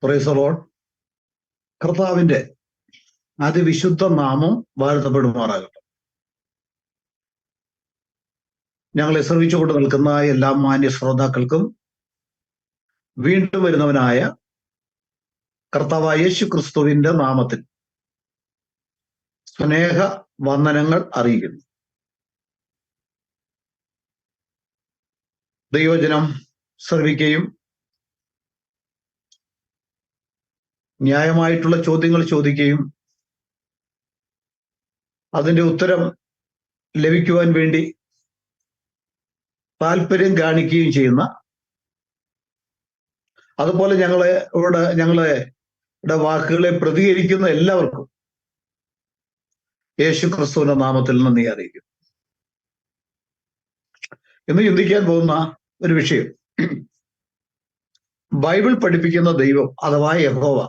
Price the Lord. കർത്താവിന്റെ അതിവിശുദ്ധ നാമം വാഴ്ത്തപ്പെടുമാറാകട്ടെ. ഞങ്ങളെ ശ്രവിച്ചുകൊണ്ട് നിൽക്കുന്ന എല്ലാ മാന്യ ശ്രോതാക്കൾക്കും വീണ്ടും വരുന്നവനായ കർത്താവായ യേശു ക്രിസ്തുവിന്റെ നാമത്തിൽ സ്നേഹ വന്ദനങ്ങൾ അറിയിക്കുന്നു. ദൈവജനം ശ്രവിക്കുകയും ന്യായമായിട്ടുള്ള ചോദ്യങ്ങൾ ചോദിക്കുകയും അതിന്റെ ഉത്തരം ലഭിക്കുവാൻ വേണ്ടി താല്പര്യം കാണിക്കുകയും ചെയ്യുന്ന, അതുപോലെ ഞങ്ങളുടെ വാക്കുകളെ പ്രതികരിക്കുന്ന എല്ലാവർക്കും യേശു ക്രിസ്തുവിന്റെ നാമത്തിൽ നന്ദി അറിയിക്കും. ഇന്ന് ചിന്തിക്കാൻ പോകുന്ന ഒരു വിഷയം, ബൈബിൾ പഠിപ്പിക്കുന്ന ദൈവം അഥവാ യഹോവ.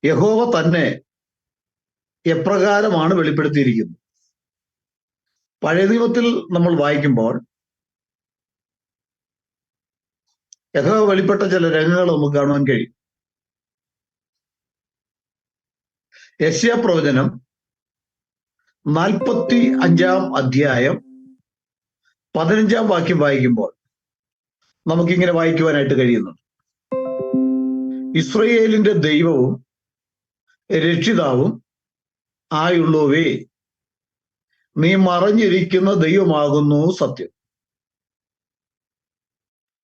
യഹോവ തന്നെ എപ്രകാരമാണ് വെളിപ്പെടുത്തിയിരിക്കുന്നത്? പഴയ നിയമത്തിൽ നമ്മൾ വായിക്കുമ്പോൾ യഹോവ വെളിപ്പെട്ട ചില രംഗങ്ങൾ നമുക്ക് കാണുവാൻ കഴിയും. യെശയ്യാ പ്രവചനം 45-ാം അധ്യായം 15-ാം വാക്യം വായിക്കുമ്പോൾ നമുക്കിങ്ങനെ വായിക്കുവാനായിട്ട് കഴിയുന്നു: ഇസ്രായേലിന്റെ ദൈവവും രക്ഷിതാവും ആയുള്ളവേ, നീ മറഞ്ഞിരിക്കുന്ന ദൈവമാകുന്നു സത്യം.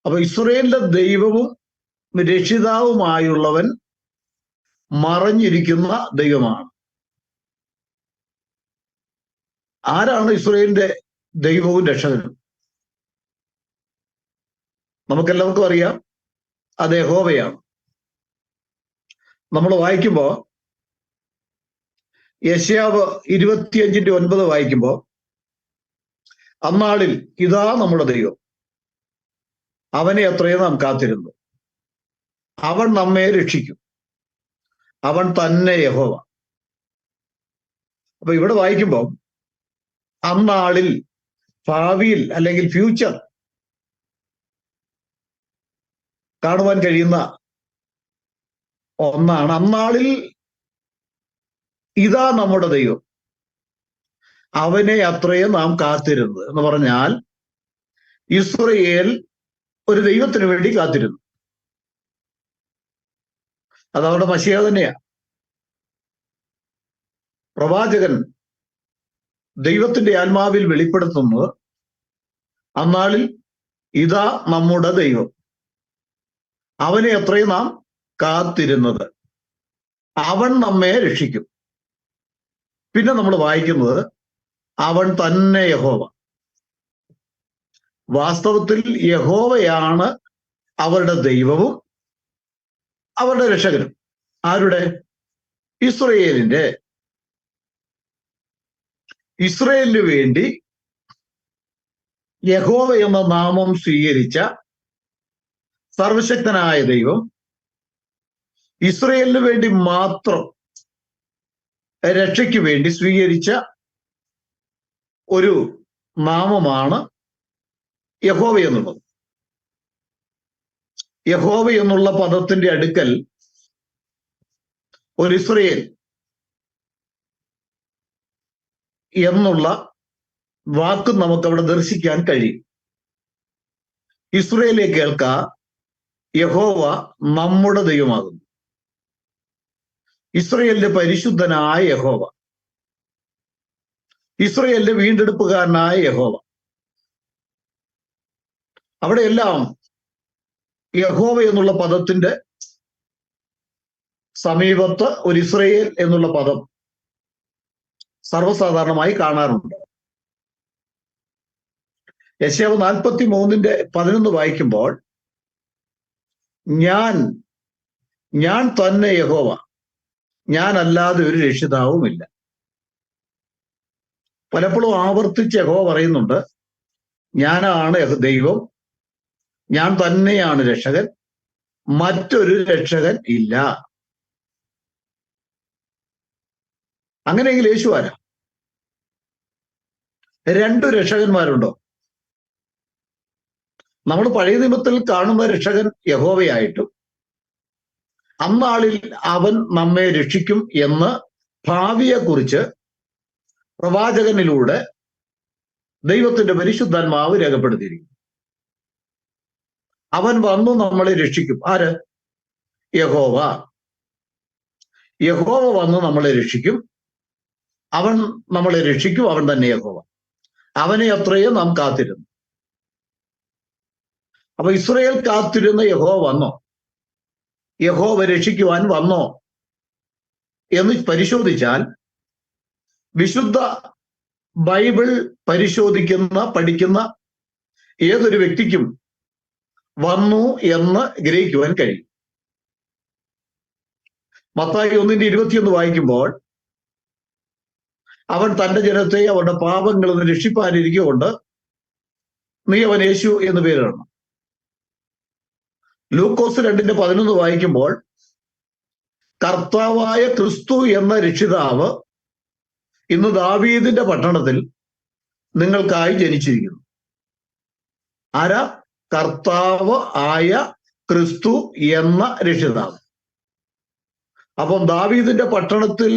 അപ്പൊ ഇസ്രായേലിന്റെ ദൈവവും രക്ഷിതാവുമായുള്ളവൻ മറഞ്ഞിരിക്കുന്ന ദൈവമാണ്. ആരാണ് ഇസ്രായേലിന്റെ ദൈവവും രക്ഷകനും? നമുക്കെല്ലാവർക്കും അറിയാം, അത് യഹോവയാണ്. നമ്മൾ വായിക്കുമ്പോ യെശയ്യാവ് 25:9 വായിക്കുമ്പോ, അന്നാളിൽ ഇതാ നമ്മുടെ ദൈവം, അവനെ അത്രയും നാം കാത്തിരുന്നു, അവൻ നമ്മെ രക്ഷിക്കും, അവൻ തന്നെ യഹോവ. അപ്പൊ ഇവിടെ വായിക്കുമ്പോ അന്നാളിൽ, ഭാവിയിൽ അല്ലെങ്കിൽ ഫ്യൂച്ചർ കാണുവാൻ കഴിയുന്ന ഒന്നാണ്. അന്നാളിൽ ഇതാ നമ്മുടെ ദൈവം, അവനെ അത്രയും നാം കാത്തിരുന്നത് എന്ന് പറഞ്ഞാൽ ഇസ്രായേൽ ഒരു ദൈവത്തിന് വേണ്ടി കാത്തിരുന്നു. അതവിടെ മശിഹ തന്നെയാ. പ്രവാചകൻ ദൈവത്തിന്റെ ആത്മാവിൽ വെളിപ്പെടുത്തുന്നത് അന്നാളിൽ ഇതാ നമ്മുടെ ദൈവം, അവനെ അത്രയും നാം കാത്തിരുന്നത്, അവൻ നമ്മെ രക്ഷിക്കും. പിന്നെ നമ്മൾ വായിക്കുന്നത് അവൻ തന്നെ യഹോവ. വാസ്തവത്തിൽ യഹോവയാണ് അവരുടെ ദൈവവും അവരുടെ രക്ഷകനും. ആരുടെ? ഇസ്രായേലിന് വേണ്ടി യഹോവ എന്ന നാമം സ്വീകരിച്ച സർവശക്തനായ ദൈവം ഇസ്രായേലിന് വേണ്ടി മാത്രം രക്ഷയ്ക്ക് വേണ്ടി സ്വീകരിച്ച ഒരു നാമമാണ് യഹോവ എന്നുള്ളത്. യഹോവ എന്നുള്ള പദത്തിന്റെ അടുക്കൽ ഒരു ഇസ്രായേൽ എന്നുള്ള വാക്ക് നമുക്കവിടെ ദർശിക്കാൻ കഴിയും. ഇസ്രായേലെ കേൾക്ക, യഹോവ നമ്മുടെ ദൈവമാകുന്നു. ഇസ്രായേലിന്റെ പരിശുദ്ധനായ യഹോവ, ഇസ്രായേലിന്റെ വീണ്ടെടുപ്പുകാരനായ യഹോവ. അവിടെയെല്ലാം യഹോവ എന്നുള്ള പദത്തിന്റെ സമീപത്ത് ഒരു ഇസ്രായേൽ എന്നുള്ള പദം സർവ്വസാധാരണമായി കാണാറുണ്ട്. യെശയ്യാവ് 43:11 വായിക്കുമ്പോൾ, ഞാൻ തന്നെ യഹോവ, ഞാൻ അല്ലാതെ ഒരു രക്ഷിതാവുമില്ല. പലപ്പോഴും ആവർത്തിച്ച് യഹോവ പറയുന്നുണ്ട്, ഞാനാണ് ദൈവം, ഞാൻ തന്നെയാണ് രക്ഷകൻ, മറ്റൊരു രക്ഷകൻ ഇല്ല. അങ്ങനെയെങ്കിൽ യേശു ആരാ? രണ്ടു രക്ഷകന്മാരുണ്ടോ? നമ്മൾ പഴയ നിയമത്തിൽ കാണുന്ന രക്ഷകൻ യഹോവയായിട്ടും അന്നാളിൽ അവൻ നമ്മെ രക്ഷിക്കും എന്ന് ഭാവിയെക്കുറിച്ച് പ്രവാചകനിലൂടെ ദൈവത്തിന്റെ പരിശുദ്ധാത്മാവ് രേഖപ്പെടുത്തിയിരിക്കുന്നു. അവൻ വന്നു നമ്മളെ രക്ഷിക്കും. ആര്? യഹോവ. യഹോവ വന്നു നമ്മളെ രക്ഷിക്കും. അവൻ നമ്മളെ രക്ഷിക്കും. അവൻ തന്നെ യഹോവ. അവനെ അത്രയോ നാം കാത്തിരുന്നു. അപ്പൊ ഇസ്രായേൽ കാത്തിരുന്ന യഹോവ വന്നോ? യഹോവ രക്ഷിക്കുവാൻ വന്നോ എന്ന് പരിശോധിച്ചാൽ വിശുദ്ധ ബൈബിൾ പഠിക്കുന്ന ഏതൊരു വ്യക്തിക്കും വന്നു എന്ന് ഗ്രഹിക്കുവാൻ കഴിയും. മത്തായി 1:21 വായിക്കുമ്പോൾ അവൻ തന്റെ ജനത്തെ അവരുടെ പാപങ്ങളിൽ നിന്ന് രക്ഷിപ്പാനിരിക്കൊണ്ട് നീ അവൻ യേശു എന്ന് പേരിടണം. ലൂക്കോസ് 2:11 വായിക്കുമ്പോൾ കർത്താവായ ക്രിസ്തു എന്ന രക്ഷിതാവ് ഇന്ന് ദാവീദിന്റെ പട്ടണത്തിൽ നിങ്ങൾക്കായി ജനിച്ചിരിക്കുന്നു. ആരാ? കർത്താവ് ആയ ക്രിസ്തു എന്ന രക്ഷിതാവ്. അപ്പം ദാവീദിന്റെ പട്ടണത്തിൽ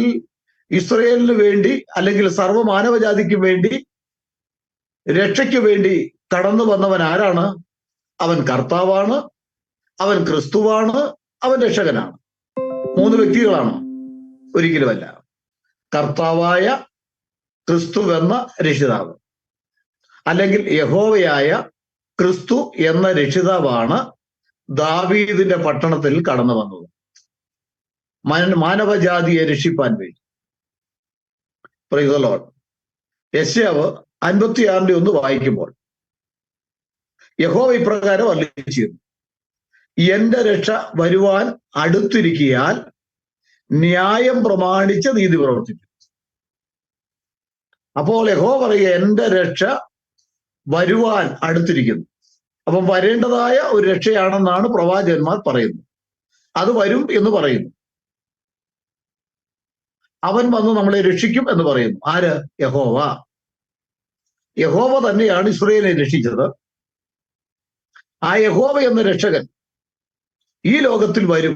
ഇസ്രയേലിന് വേണ്ടി അല്ലെങ്കിൽ സർവ്വമാനവജാതിക്ക് വേണ്ടി രക്ഷയ്ക്ക് വേണ്ടി കടന്നു വന്നവൻ ആരാണ്? അവൻ കർത്താവാണ്, അവൻ ക്രിസ്തുവാണ്, അവൻ രക്ഷകനാണ്. 3 വ്യക്തികളാണ്? ഒരിക്കലുമല്ല. കർത്താവായ ക്രിസ്തു എന്ന രക്ഷിതാവ് അല്ലെങ്കിൽ യഹോവയായ ക്രിസ്തു എന്ന രക്ഷിതാവാണ് ദാവീദിന്റെ പട്ടണത്തിൽ കടന്നു വന്നത് മാനവജാതിയെ രക്ഷിപ്പാൻ വേണ്ടി. Price the Lord. യെശയ്യാവ് 56:1 വായിക്കുമ്പോൾ യഹോവ ഇപ്രകാരം അരുളിച്ചെയ്യുന്നു, എന്റെ രക്ഷ വരുവാൻ അടുത്തിരിക്കിയാൽ ന്യായം പ്രമാണിച്ച് നീതി പ്രവർത്തിക്കും. അപ്പോൾ യഹോവ പറയുക, എന്റെ രക്ഷ വരുവാൻ അടുത്തിരിക്കുന്നു. അപ്പം വരേണ്ടതായ ഒരു രക്ഷയാണെന്നാണ് പ്രവാചകന്മാർ പറയുന്നത്. അത് വരും എന്ന് പറയുന്നു. അവൻ വന്ന് നമ്മളെ രക്ഷിക്കും എന്ന് പറയുന്നു. ആര്? യഹോവ. യഹോവ തന്നെയാണ് ഇസ്രായേലിനെ രക്ഷിച്ചത്. ആ യഹോവ എന്ന രക്ഷകൻ ഈ ലോകത്തിൽ വരും.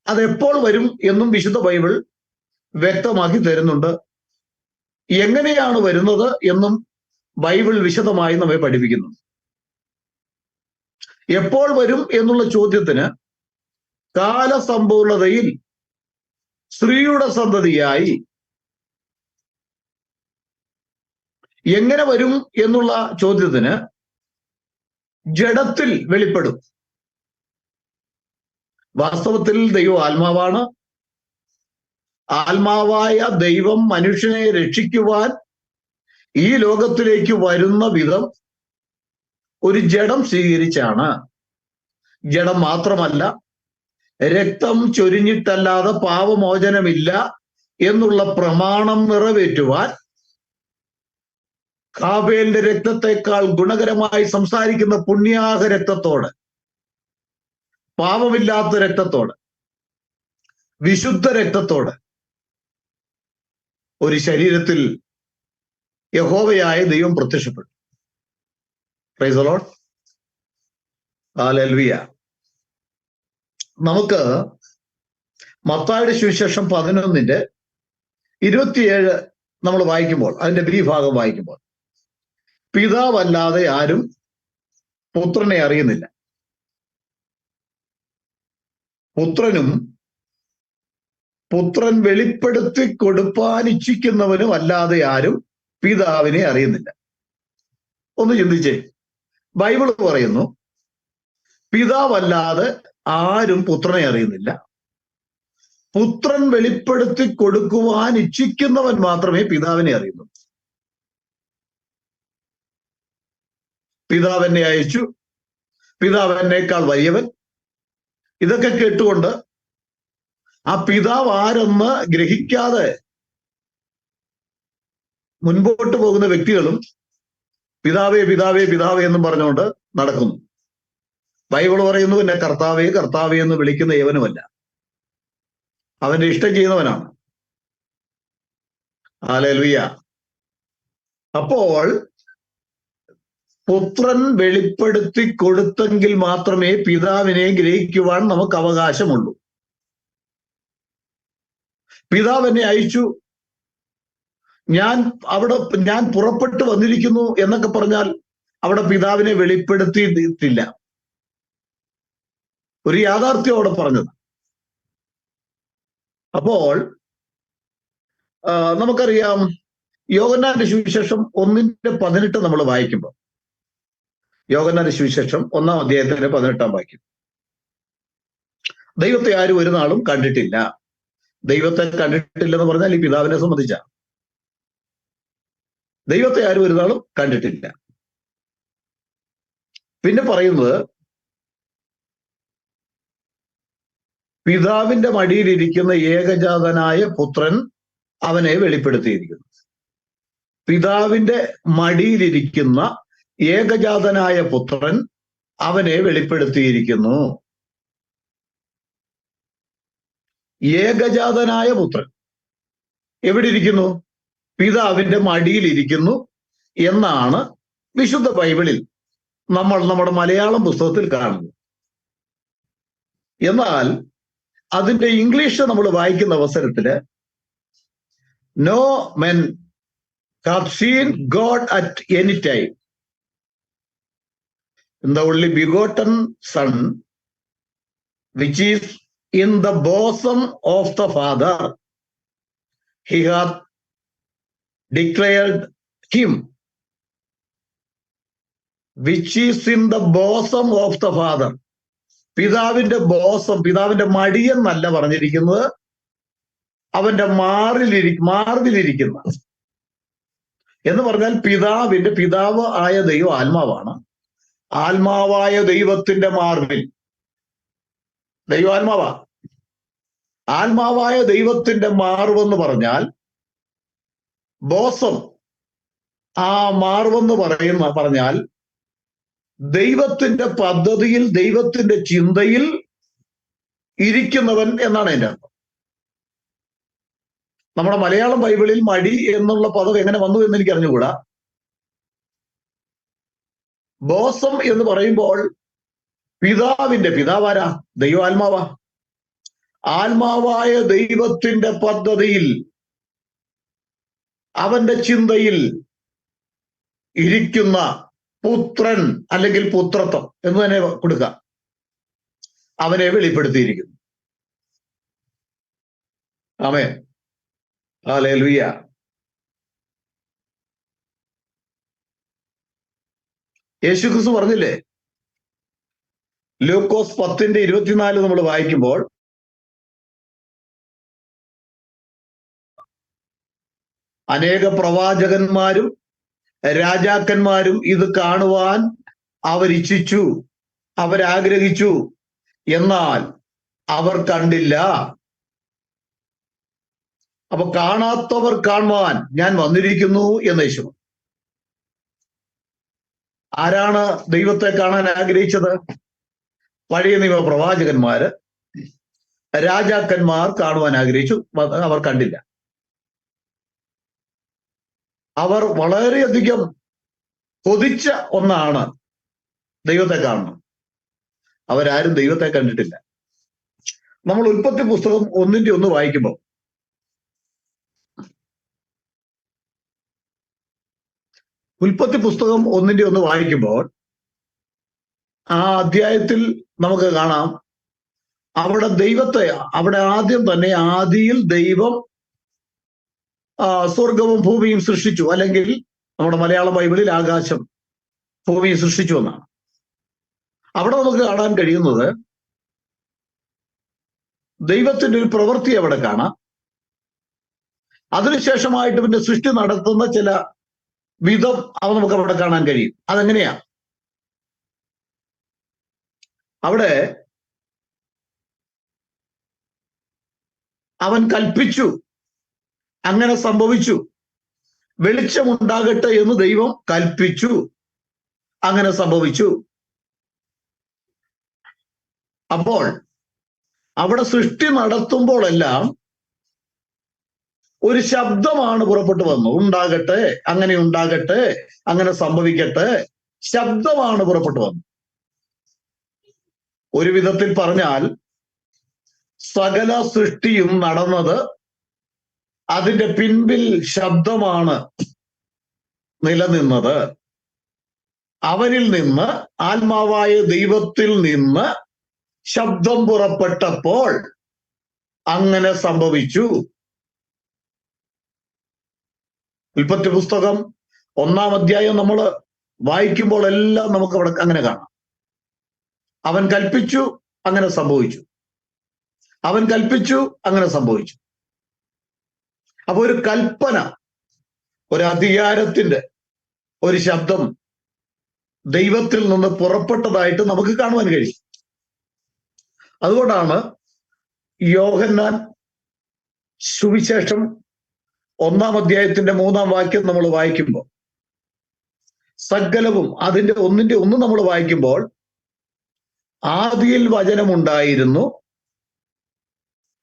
അതെപ്പോൾ വരും എന്നും വിശുദ്ധ ബൈബിൾ വ്യക്തമാക്കി തരുന്നുണ്ട്. എങ്ങനെയാണ് വരുന്നത് എന്നും ബൈബിൾ വിശദമായി നമ്മെ പഠിപ്പിക്കുന്നു. എപ്പോൾ വരും എന്നുള്ള ചോദ്യത്തിന് കാലസമ്പൂർണതയിൽ സ്ത്രീയുടെ സന്തതിയായി എങ്ങനെ വരും എന്നുള്ള ചോദ്യത്തിന് ജഡത്തിൽ വെളിപ്പെടും. വാസ്തവത്തിൽ ദൈവം ആത്മാവാണ്. ആത്മാവായ ദൈവം മനുഷ്യനെ രക്ഷിക്കുവാൻ ഈ ലോകത്തിലേക്ക് വരുന്ന വിധം ഒരു ജഡം സ്വീകരിച്ചാണ്. ജഡം മാത്രമല്ല, രക്തം ചൊരിഞ്ഞിട്ടല്ലാതെ പാപമോചനമില്ല എന്നുള്ള പ്രമാണം നിറവേറ്റുവാൻ ഹാബേലിന്റെ രക്തത്തെക്കാൾ ഗുണകരമായി സംസാരിക്കുന്ന പുണ്യാഹ രക്തത്തോട്, പാപമില്ലാത്ത രക്തത്തോട്, വിശുദ്ധ രക്തത്തോട് ഒരു ശരീരത്തിൽ യഹോവയായ ദൈവം പ്രത്യക്ഷപ്പെട്ടു. Price the lord. ഹല്ലേലൂയ. നമുക്ക് മത്തായിയുടെ സുവിശേഷം 11:27 നമ്മൾ വായിക്കുമ്പോൾ, അതിന്റെ ബി ഭാഗം വായിക്കുമ്പോൾ, പിതാവല്ലാതെ ആരും പുത്രനെ അറിയുന്നില്ല, പുത്രനും പുത്രൻ വെളിപ്പെടുത്തി കൊടുപ്പാൻ ഇച്ഛിക്കുന്നവനും അല്ലാതെ ആരും പിതാവിനെ അറിയുന്നില്ല. ഒന്ന് ചിന്തിച്ചേ. ബൈബിൾ പറയുന്നു പിതാവല്ലാതെ ആരും പുത്രനെ അറിയുന്നില്ല, പുത്രൻ വെളിപ്പെടുത്തി കൊടുക്കുവാൻ ഇച്ഛിക്കുന്നവൻ മാത്രമേ പിതാവിനെ അറിയുന്നു. പിതാവ് എന്നെ അയച്ചു, പിതാവ് എന്നേക്കാൾ വലിയവൻ, ഇതൊക്കെ കേട്ടുകൊണ്ട് ആ പിതാവ് ആരെന്ന് ഗ്രഹിക്കാതെ മുൻപോട്ട് പോകുന്ന വ്യക്തികളും പിതാവേ പിതാവേ പിതാവേ എന്നും പറഞ്ഞുകൊണ്ട് നടക്കുന്നു. ബൈബിൾ പറയുന്നു, എന്നെ കർത്താവേ കർത്താവേ എന്ന് വിളിക്കുന്ന ഏവനുമല്ല, അവന്റെ ഇഷ്ടം ചെയ്യുന്നവനാണ്. ഹല്ലേലൂയ. അപ്പോൾ പുത്രൻ വെളിപ്പെടുത്തി കൊടുത്തെങ്കിൽ മാത്രമേ പിതാവിനെ ഗ്രഹിക്കുവാൻ നമുക്ക് അവകാശമുള്ളൂ. പിതാവ് എന്നെ അയച്ചു, ഞാൻ പുറപ്പെട്ടു വന്നിരിക്കുന്നു എന്നൊക്കെ പറഞ്ഞാൽ അവിടെ പിതാവിനെ വെളിപ്പെടുത്തിയിട്ടില്ല. ഒരു യാഥാർത്ഥ്യം അവിടെ പറഞ്ഞത്. അപ്പോൾ നമുക്കറിയാം, യോഹന്നാന്റെ സുവിശേഷം 1:18 നമ്മൾ വായിക്കുമ്പോൾ, യോഹന്നാന്റെ സുവിശേഷം 1-ാം അധ്യായത്തിന്റെ 18-ാം വാക്യം, ദൈവത്തെ ആരും ഒരു നാളും കണ്ടിട്ടില്ല. ദൈവത്തെ കണ്ടിട്ടില്ലെന്ന് പറഞ്ഞാൽ ഈ പിതാവിനെ സംബന്ധിച്ച ദൈവത്തെ ആരും ഒരു നാളും കണ്ടിട്ടില്ല. പിന്നെ പറയുന്നത്, പിതാവിന്റെ മടിയിലിരിക്കുന്ന ഏകജാതനായ പുത്രൻ അവനെ വെളിപ്പെടുത്തിയിരിക്കുന്നു. പിതാവിന്റെ മടിയിലിരിക്കുന്ന ഏകജാതനായ പുത്രൻ അവനെ വെളിപ്പെടുത്തിയിരിക്കുന്നു. ഏകജാതനായ പുത്രൻ എവിടെ ഇരിക്കുന്നു? പിതാവിന്റെ മടിയിലിരിക്കുന്നു എന്നാണ് വിശുദ്ധ ബൈബിളിൽ നമ്മൾ നമ്മുടെ മലയാളം പുസ്തകത്തിൽ കാണുന്നു. എന്നാൽ അതിന്റെ ഇംഗ്ലീഷ് നമ്മൾ വായിക്കുന്ന അവസരത്തില് no men have seen God at any time. The only begotten Son, which is in the bosom of the Father, he hath declared him. Which is in the bosom of the Father. പിതാവിന്റെ bosom, പിതാവിന്റെ മടി എന്നല്ല പറഞ്ഞിരിക്കുന്നത്, അവന്റെ മാർവിലിരിക്കുന്ന എന്ന് പറഞ്ഞാൽ പിതാവ് ആയ ദൈവം ആത്മാവാണ്. ആത്മാവായ ദൈവത്തിന്റെ മാർവിൽ, ദൈവാത്മാവാ, ആത്മാവായ ദൈവത്തിന്റെ മാർവെന്ന് പറഞ്ഞാൽ ബോസം. ആ മാർവെന്ന് പറഞ്ഞാൽ ദൈവത്തിന്റെ പദ്ധതിയിൽ, ദൈവത്തിന്റെ ചിന്തയിൽ ഇരിക്കുന്നവൻ എന്നാണ് എൻ്റെ അർത്ഥം. നമ്മുടെ മലയാളം ബൈബിളിൽ മടി എന്നുള്ള പദം എങ്ങനെ വന്നു എന്ന് എനിക്ക് അറിഞ്ഞുകൂടാ. ബോസം എന്ന് പറയുമ്പോൾ പിതാവാരാ? ദൈവാത്മാവാ. ആത്മാവായ ദൈവത്തിന്റെ പദ്ധതിയിൽ, അവന്റെ ചിന്തയിൽ ഇരിക്കുന്ന പുത്രൻ അല്ലെങ്കിൽ പുത്രത്വം എന്ന് തന്നെ കൊടുക്കാം, അവനെ വെളിപ്പെടുത്തിയിരിക്കുന്നു. ആമേൻ, ഹല്ലേലൂയ. യേശുക്രിസ്തു പറഞ്ഞില്ലേ, ലൂക്കോസ് 10:24 നമ്മൾ വായിക്കുമ്പോൾ, അനേക പ്രവാചകന്മാരും രാജാക്കന്മാരും ഇത് കാണുവാൻ അവരിച്ഛിച്ചു, അവരാഗ്രഹിച്ചു, എന്നാൽ അവർ കണ്ടില്ല. അപ്പൊ കാണാത്തവർ കാണുവാൻ ഞാൻ വന്നിരിക്കുന്നു എന്ന് യേശു. ആരാണ് ദൈവത്തെ കാണാൻ ആഗ്രഹിച്ചത്? പഴയ നിയമ പ്രവാചകന്മാര്, രാജാക്കന്മാർ കാണുവാൻ ആഗ്രഹിച്ചു, അവർ കണ്ടില്ല. അവർ വളരെയധികം കൊതിച്ച ഒന്നാണ് ദൈവത്തെ കാണണം. അവരാരും ദൈവത്തെ കണ്ടിട്ടില്ല. നമ്മൾ ഉൽപ്പത്തി പുസ്തകം 1:1 വായിക്കുമ്പോൾ, ഉൽപ്പത്തി പുസ്തകം 1:1 വായിക്കുമ്പോൾ ആ അധ്യായത്തിൽ നമുക്ക് കാണാം, അവിടെ ആദ്യം തന്നെ ആദിയിൽ ദൈവം സ്വർഗവും ഭൂമിയും സൃഷ്ടിച്ചു, അല്ലെങ്കിൽ നമ്മുടെ മലയാള ബൈബിളിൽ ആകാശം ഭൂമിയും സൃഷ്ടിച്ചു എന്നാണ്. അവിടെ നമുക്ക് കാണാൻ കഴിയുന്നത് ദൈവത്തിന്റെ ഒരു പ്രവൃത്തി അവിടെ കാണാം. അതിനുശേഷമായിട്ട് പിന്നെ സൃഷ്ടി നടത്തുന്ന ചില വിധം നമുക്ക് അവിടെ കാണാൻ കഴിയും. അതെങ്ങനെയാ? അവിടെ അവൻ കൽപ്പിച്ചു, അങ്ങനെ സംഭവിച്ചു. വെളിച്ചമുണ്ടാകട്ടെ എന്ന് ദൈവം കൽപ്പിച്ചു, അങ്ങനെ സംഭവിച്ചു. അപ്പോൾ അവിടെ സൃഷ്ടി നടത്തുമ്പോഴെല്ലാം ഒരു ശബ്ദമാണ് പുറപ്പെട്ടു വന്നു, ഉണ്ടാകട്ടെ, അങ്ങനെ ഉണ്ടാകട്ടെ, അങ്ങനെ സംഭവിക്കട്ടെ ശബ്ദമാണ് പുറപ്പെട്ടു വന്നത്. ഒരു വിധത്തിൽ പറഞ്ഞാൽ സകല സൃഷ്ടിയും നടന്നത് അതിന്റെ പിൻപിൽ ശബ്ദമാണ് നിലനിന്നത്. അവനിൽ നിന്ന്, ആത്മാവായ ദൈവത്തിൽ നിന്ന് ശബ്ദം പുറപ്പെട്ടപ്പോൾ അങ്ങനെ സംഭവിച്ചു. ഉൽപ്പത്തി പുസ്തകം 1-ാം അധ്യായം നമ്മൾ വായിക്കുമ്പോൾ എല്ലാം നമുക്ക് അവിടെ അങ്ങനെ കാണാം. അവൻ കൽപ്പിച്ചു, അങ്ങനെ സംഭവിച്ചു. അവൻ കൽപ്പിച്ചു, അങ്ങനെ സംഭവിച്ചു. അപ്പൊ ഒരു കൽപ്പന, ഒരു അധികാരത്തിന്റെ ഒരു ശബ്ദം ദൈവത്തിൽ നിന്ന് പുറപ്പെട്ടതായിട്ട് നമുക്ക് കാണുവാൻ കഴിയും. അതുകൊണ്ടാണ് യോഹന്നാൻ സുവിശേഷം 1-ാം അധ്യായത്തിന്റെ 3-ാം വാക്യം നമ്മൾ വായിക്കുമ്പോൾ, സകലവും അതിന്റെ ഒന്നിന്റെ ഒന്ന് നമ്മൾ വായിക്കുമ്പോൾ, ആദിയിൽ വചനമുണ്ടായിരുന്നു,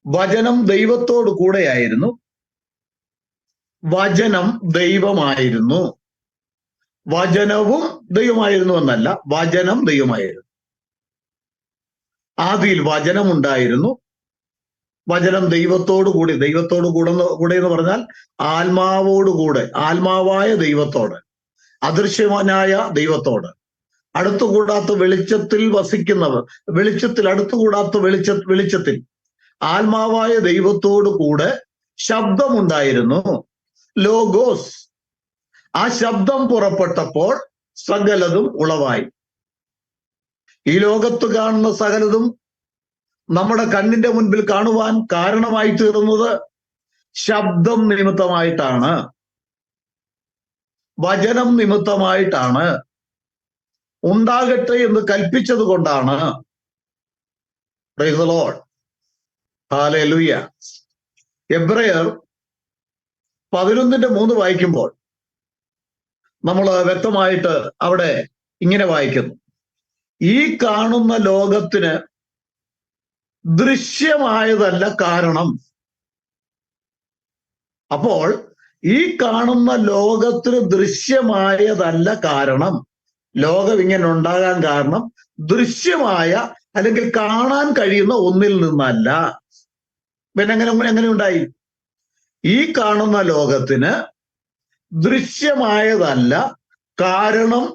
വചനം ദൈവത്തോട് കൂടെയായിരുന്നു, വചനം ദൈവമായിരുന്നു. വചനവും ദൈവമായിരുന്നു എന്നല്ല, വചനം ദൈവമായിരുന്നു. ആദിയിൽ വചനമുണ്ടായിരുന്നു, വചനം ദൈവത്തോടു കൂടി. ദൈവത്തോട് കൂടെ എന്ന് പറഞ്ഞാൽ ആത്മാവോടുകൂടെ, ആത്മാവായ ദൈവത്തോട്, അദൃശ്യനായ ദൈവത്തോട്, അടുത്തുകൂടാത്ത വെളിച്ചത്തിൽ വസിക്കുന്നവർ, വെളിച്ചത്തിൽ അടുത്തുകൂടാത്ത വെളിച്ചത്തിൽ ആത്മാവായ ദൈവത്തോടു കൂടെ ശബ്ദമുണ്ടായിരുന്നു, ലോഗോസ്. ആ ശബ്ദം പുറപ്പെട്ടപ്പോൾ സകലതും ഉളവായി. ഈ ലോകത്ത് കാണുന്ന സകലതും നമ്മുടെ കണ്ണിന്റെ മുൻപിൽ കാണുവാൻ കാരണമായി തീർന്നത് ശബ്ദം നിമിത്തമായിട്ടാണ്, വചനം നിമിത്തമായിട്ടാണ്, ഉണ്ടാകട്ടെ എന്ന് കൽപ്പിച്ചത് കൊണ്ടാണ്. Praise the lord, hallelujah. എബ്രയർ 11:3 വായിക്കുമ്പോൾ നമ്മൾ വ്യക്തമായിട്ട് അവിടെ ഇങ്ങനെ വായിക്കുന്നു: ഈ കാണുന്ന ലോകത്തിന് ദൃശ്യമായതല്ല കാരണം. അപ്പോൾ ഈ കാണുന്ന ലോകത്തിന് ദൃശ്യമായതല്ല കാരണം. ലോകം ഇങ്ങനെ ഉണ്ടാകാൻ കാരണം ദൃശ്യമായ അല്ലെങ്കിൽ കാണാൻ കഴിയുന്ന ഒന്നിൽ നിന്നല്ല. പിന്നെ എങ്ങനെ ഉണ്ടായി? ഈ കാണുന്ന ലോകത്തിന് ദൃശ്യമായതല്ല കാരണം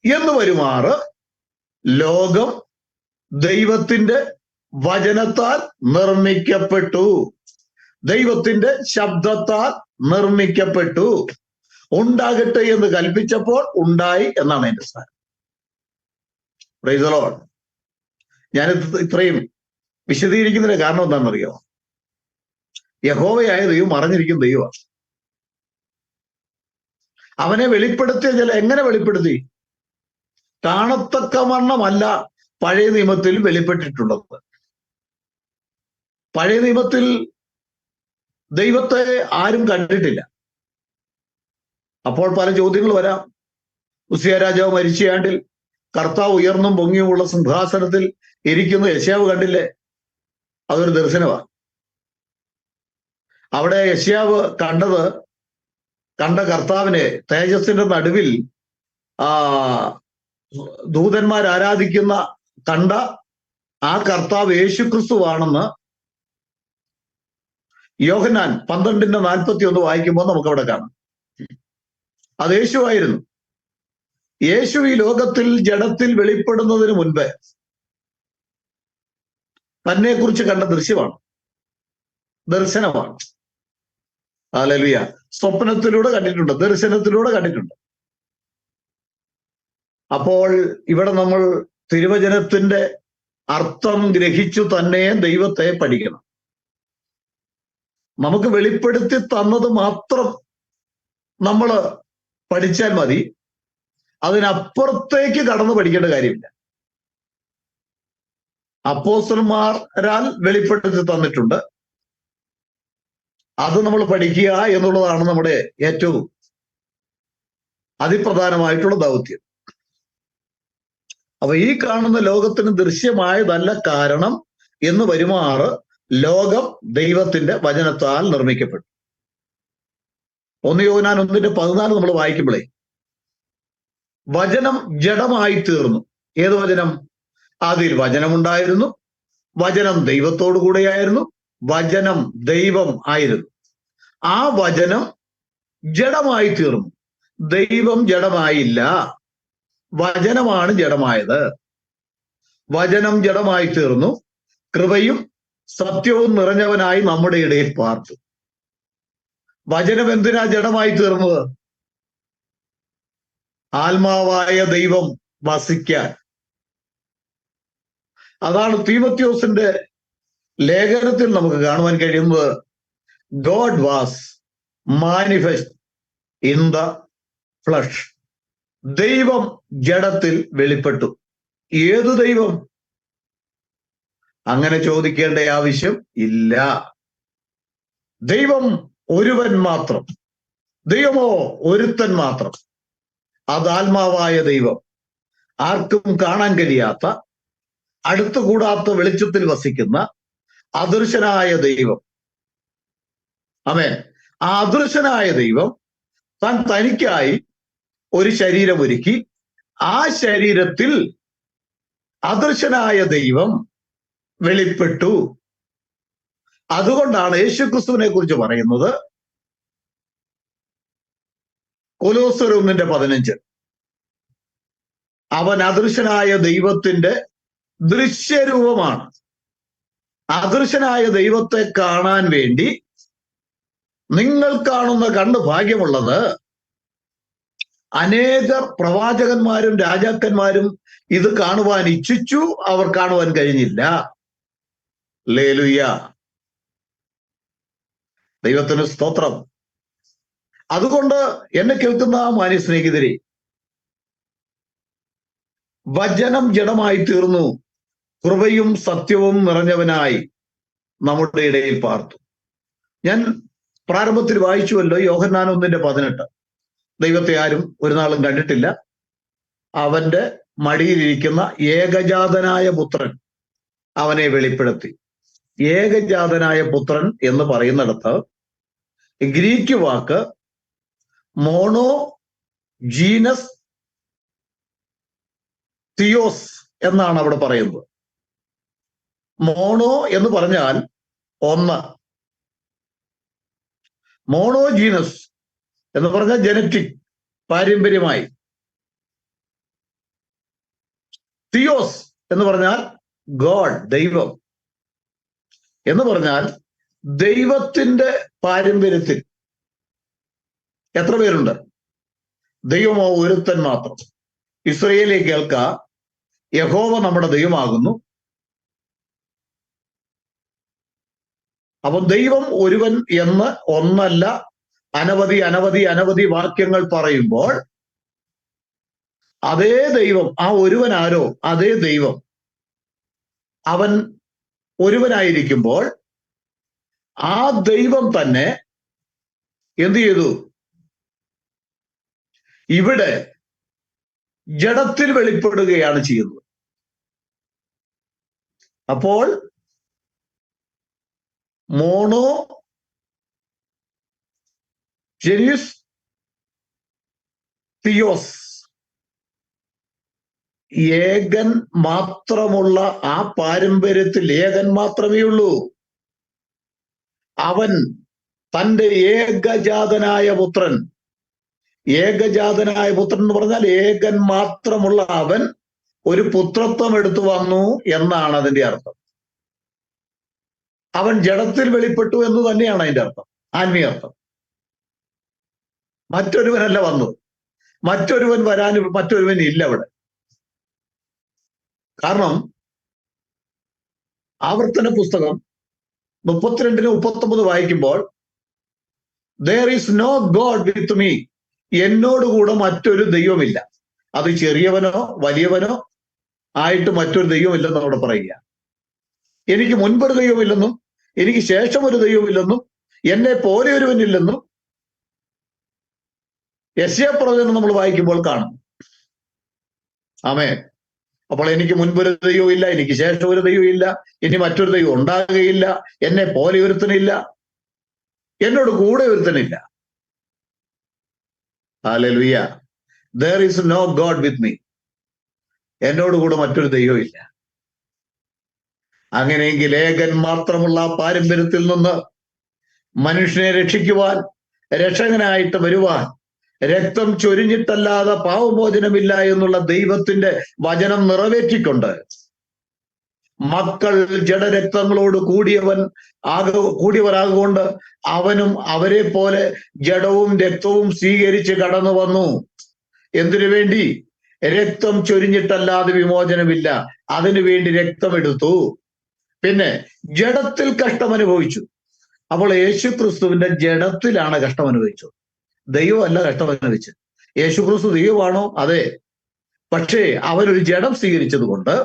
എന്ന് വരുമാറ് ലോകം ദൈവത്തിന്റെ വചനത്താൽ നിർമ്മിക്കപ്പെട്ടു, ദൈവത്തിന്റെ ശബ്ദത്താൽ നിർമ്മിക്കപ്പെട്ടു. ഉണ്ടാകട്ടെ എന്ന് കൽപ്പിച്ചപ്പോൾ ഉണ്ടായി എന്നാണ് എന്റെ സ്ഥാനം. Price the Lord. ഞാൻ ഇത്രയും വിശദീകരിക്കുന്നതിന്റെ കാരണം എന്താണെന്നറിയോ? യഹോവയായ ദൈവം മറഞ്ഞിരിക്കുന്ന ദൈവമാണ്. അവനെ വെളിപ്പെടുത്തിയ എങ്ങനെ വെളിപ്പെടുത്തി? കാണത്തക്കവണ്ണമല്ല പഴയ നിയമത്തിൽ വെളിപ്പെട്ടിട്ടുള്ളത്. പഴയ നിയമത്തിൽ ദൈവത്തെ ആരും കണ്ടിട്ടില്ല. അപ്പോൾ പല ചോദ്യങ്ങൾ വരാം. ഉസിയ രാജാവ് മരിച്ചയാണ്ടിൽ കർത്താവ് ഉയർന്നും പൊങ്ങിയുമുള്ള സിംഹാസനത്തിൽ ഇരിക്കുന്ന യെശയ്യാവ് കണ്ടില്ലേ? അതൊരു ദർശനമാണ്. അവിടെ യെശയ്യാവ് കണ്ട കർത്താവിനെ തേജസ്സിന്റെ നടുവിൽ ദൂതന്മാർ ആരാധിക്കുന്ന കണ്ട ആ കർത്താവ് യേശുക്രിസ്തുവാണെന്ന് യോഹന്നാൻ 12:41 വായിക്കുമ്പോൾ നമുക്ക് അവിടെ കാണാം. അത് യേശുവായിരുന്നു. യേശു ഈ ലോകത്തിൽ ജഡത്തിൽ വെളിപ്പെടുന്നതിന് മുൻപ് തന്നെ കുറിച്ച് കണ്ട ദർശനമാണ്. ഹല്ലേലൂയ. സ്വപ്നത്തിലൂടെ കണ്ടിട്ടുണ്ട്, ദർശനത്തിലൂടെ കണ്ടിട്ടുണ്ട്. അപ്പോൾ ഇവിടെ നമ്മൾ തിരുവചനത്തിന്റെ അർത്ഥം ഗ്രഹിച്ചു തന്നെ ദൈവത്തെ പഠിക്കണം. നമുക്ക് വെളിപ്പെടുത്തി തന്നത് മാത്രം നമ്മൾ പഠിച്ചാൽ മതി. അതിനപ്പുറത്തേക്ക് കടന്ന് പഠിക്കേണ്ട കാര്യമില്ല. അപ്പോസ്തലന്മാരാൽ വെളിപ്പെടുത്തി തന്നിട്ടുണ്ട്. അത് നമ്മൾ പഠിക്കുക എന്നുള്ളതാണ് നമ്മുടെ ഏറ്റവും അതിപ്രധാനമായിട്ടുള്ള ദൗത്യം. അപ്പൊ ഈ കാണുന്ന ലോകത്തിന് ദൃശ്യമായതല്ല കാരണം എന്ന് വരുമാറ് ലോകം ദൈവത്തിന്റെ വചനത്താൽ നിർമ്മിക്കപ്പെട്ടു. 1 യോഹന്നാൻ 1:14 നമ്മൾ വായിക്കുമ്പോഴേ വചനം ജഡമായി തീർന്നു. ഏത് വചനം? അതിൽ വചനമുണ്ടായിരുന്നു, വചനം ദൈവത്തോടു കൂടെയായിരുന്നു, വചനം ദൈവം ആയിരുന്നു. ആ വചനം ജഡമായി തീർന്നു. ദൈവം ജഡമായില്ല, വചനമാണ് ജഡമായത്. വചനം ജഡമായി തീർന്നു, കൃപയും സത്യവും നിറഞ്ഞവനായി നമ്മുടെ ഇടയിൽ പാർത്തു. വചനം എന്തിനാ ജഡമായി തീർന്നത്? ആത്മാവായ ദൈവം വസിക്കാൻ. അതാണ് തീമോഥെയോസിന്റെ ലേഖനത്തിൽ നമുക്ക് കാണുവാൻ കഴിയുന്നത്. God was manifest in the flush. ദൈവം ജഡത്തിൽ വെളിപ്പെട്ടു. ഏതു ദൈവം? അങ്ങനെ ചോദിക്കേണ്ട ആവശ്യം ഇല്ല. ദൈവം ഒരുവൻ മാത്രം. ദൈവമോ ഒരുത്തൻ മാത്രം. അത് ആത്മാവായ ദൈവം, ആർക്കും കാണാൻ കഴിയാത്ത, അടുത്തുകൂടാത്ത വെളിച്ചത്തിൽ വസിക്കുന്ന അദൃശ്യനായ ദൈവം. ആമേൻ. ആ അദൃശ്യനായ ദൈവം താൻ തനിക്കായി ഒരു ശരീരം ഒരുക്കി. ആ ശരീരത്തിൽ അദൃശ്യനായ ദൈവം വെളിപ്പെട്ടു. അതുകൊണ്ടാണ് യേശുക്രിസ്തുവിനെ കുറിച്ച് പറയുന്നത് കൊലോസ്യർ 1:15, അവൻ അദൃശ്യനായ ദൈവത്തിന്റെ ദൃശ്യരൂപമാണ്. അദൃശ്യനായ ദൈവത്തെ കാണാൻ വേണ്ടി നിങ്ങൾ കാണുന്ന കണ്ണ് ഭാഗ്യമുള്ളത്. അനേകർ പ്രവാചകന്മാരും രാജാക്കന്മാരും ഇത് കാണുവാൻ ഇച്ഛിച്ചു, അവർ കാണുവാൻ കഴിഞ്ഞില്ല. ഹല്ലേലൂയ, ദൈവത്തിന് സ്തോത്രം. അതുകൊണ്ട് എന്നെ കേൾക്കുന്ന മാന്യ സ്നേഹിതരെ, വചനം ജഡമായി തീർന്നു, കൃപയും സത്യവും നിറഞ്ഞവനായി നമ്മുടെ ഇടയിൽ പാർത്തു. ഞാൻ പ്രാരംഭത്തിൽ വായിച്ചുവല്ലോ, യോഹന്നാൻ 1:18. ദൈവത്തെ ആരും ഒരു നാളും കണ്ടിട്ടില്ല, അവന്റെ മടിയിലിരിക്കുന്ന ഏകജാതനായ പുത്രൻ അവനെ വെളിപ്പെടുത്തി. ഏകജാതനായ പുത്രൻ എന്ന് പറയുന്നിടത്ത് ഗ്രീക്ക് വാക്ക് മോണോ ജീനസ് തിയോസ് എന്നാണ് അവിടെ പറയുന്നത്. മോണോ എന്ന് പറഞ്ഞാൽ ഒന്ന്, മോണോജീനസ് എന്ന് പറഞ്ഞാൽ ജനറ്റിക്, പാരമ്പര്യമായി. തിയോസ് എന്ന് പറഞ്ഞാൽ ഗോഡ്, ദൈവം എന്ന് പറഞ്ഞാൽ ദൈവത്തിന്റെ പാരമ്പര്യത്തിൽ എത്ര പേരുണ്ട്? ദൈവമോ ഒരുത്തൻ മാത്രം. ഇസ്രയേലിൽ കേൾക്ക, യഹോവ നമ്മുടെ ദൈവമാകുന്നു. അപ്പൊ ദൈവം ഒരുവൻ എന്ന് ഒന്നല്ല അനവധി അനവധി അനവധി വാക്യങ്ങൾ പറയുമ്പോൾ അതേ ദൈവം, ആ ഒരുവൻ ആരോ അതേ ദൈവം, അവൻ ഒരുവനായിരിക്കുമ്പോൾ ആ ദൈവം തന്നെ എന്ത് ചെയ്തു? ഇവിടെ ജഡത്തിൽ വെളിപ്പെടുകയാണ് ചെയ്യുന്നത്. അപ്പോൾ മോണോ ജെനിസ് തിയോസ്, ഏകൻ മാത്രമുള്ള ആ പാരമ്പര്യത്തിൽ ഏകൻ മാത്രമേ ഉള്ളൂ. അവൻ തൻ്റെ ഏകജാതനായ പുത്രൻ, ഏകജാതനായ പുത്രൻ എന്ന് പറഞ്ഞാൽ ഏകൻ മാത്രമുള്ള അവൻ ഒരു പുത്രത്വം എടുത്തു വന്നു എന്നാണ് അതിന്റെ അർത്ഥം. അവൻ ജഡത്തിൽ വെളിപ്പെട്ടു എന്ന് തന്നെയാണ് അതിന്റെ അർത്ഥം, ആത്മീയ അർത്ഥം. മറ്റൊരുവനല്ല വന്നു, മറ്റൊരുവൻ വരാൻ മറ്റൊരുവൻ ഇല്ല അവിടെ. കാരണം ആവർത്തന പുസ്തകം 32-39 വായിക്കുമ്പോൾ there is no God with me, എന്നോടുകൂടെ മറ്റൊരു ദൈവമില്ല. അത് ചെറിയവനോ വലിയവനോ ആയിട്ട് മറ്റൊരു ദൈവമില്ലെന്ന് അവിടെ പറയുക. എനിക്ക് മുൻപൊരു ദൈവമില്ലെന്നും എനിക്ക് ശേഷം ഒരു ദൈവമില്ലെന്നും എന്നെ പോലെ ഒരുവനില്ലെന്നും യെശയ്യാപ്രവചനം നമ്മൾ വായിക്കുമ്പോൾ കാണും. ആമേൻ. അപ്പോൾ എനിക്ക് മുൻപൊരു ദൈവം ഇല്ല, എനിക്ക് ശേഷം ഒരു ദൈവം ഇല്ല, ഇനി മറ്റൊരു ദൈവം ഉണ്ടാകുകയില്ല, എന്നെ പോലെ ഒരുത്തനില്ല, എന്നോട് കൂടെ ഒരുത്തനില്ല. Hallelujah. there is no God with me. എന്നോട് കൂടെ മറ്റൊരു ദൈവം ഇല്ല. അങ്ങനെയെങ്കിൽ ഏകൻ മാത്രമുള്ള പാരമ്പര്യത്തിൽ നിന്ന് മനുഷ്യനെ രക്ഷിക്കുവാൻ, രക്ഷകനായിട്ട് വരുവാൻ, രക്തം ചൊരിഞ്ഞിട്ടല്ലാതെ പാവമോചനമില്ല എന്നുള്ള ദൈവത്തിന്റെ വചനം നിറവേറ്റിക്കൊണ്ട് മക്കൾ ജഡരക്തങ്ങളോട് കൂടിയവരാകൊണ്ട് അവനും അവരെ പോലെ ജഡവും രക്തവും സ്വീകരിച്ച് കടന്നു വന്നു. എന്തിനു വേണ്ടി? രക്തം ചൊരിഞ്ഞിട്ടല്ലാതെ വിമോചനമില്ല. അതിനു വേണ്ടി രക്തമെടുത്തു. പിന്നെ ജഡത്തിൽ കഷ്ടം അനുഭവിച്ചു. അപ്പോൾ യേശു ക്രിസ്തുവിന്റെ ജഡത്തിലാണ് കഷ്ടം അനുഭവിച്ചത്. ദൈവമല്ല കഷ്ടം അനുഭവിച്ചത്. യേശു ക്രിസ്തു ദൈവമാണോ? അതെ. പക്ഷേ അവനൊരു ജഡം സ്വീകരിച്ചത് കൊണ്ട്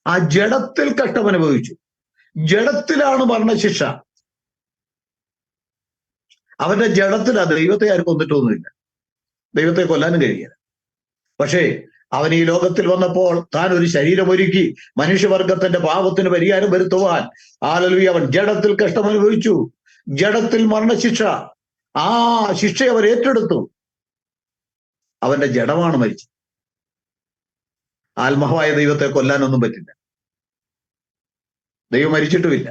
ആ ജഡത്തിൽ കഷ്ടം അനുഭവിച്ചു. ജഡത്തിലാണ് മരണശിക്ഷ. അവന്റെ ജഡത്തിൽ ആ ദൈവത്തെ ആരും കൊന്നിട്ടൊന്നുമില്ല. ദൈവത്തെ കൊല്ലാനും കഴിയില്ല. പക്ഷേ അവൻ ഈ ലോകത്തിൽ വന്നപ്പോൾ താൻ ഒരു ശരീരമൊരുക്കി മനുഷ്യവർഗത്തിന്റെ പാപത്തിന് പരിഹാരം വരുത്തുവാൻ ഹല്ലേലൂയ അവൻ ജഡത്തിൽ കഷ്ടം അനുഭവിച്ചു. ജഡത്തിൽ മരണശിക്ഷ. ആ ശിക്ഷ അവർ ഏറ്റെടുത്തു. അവന്റെ ജഡമാണ് മരിച്ചത്. ആത്മാവായ ദൈവത്തെ കൊല്ലാനൊന്നും പറ്റില്ല. ദൈവം മരിച്ചിട്ടുമില്ല.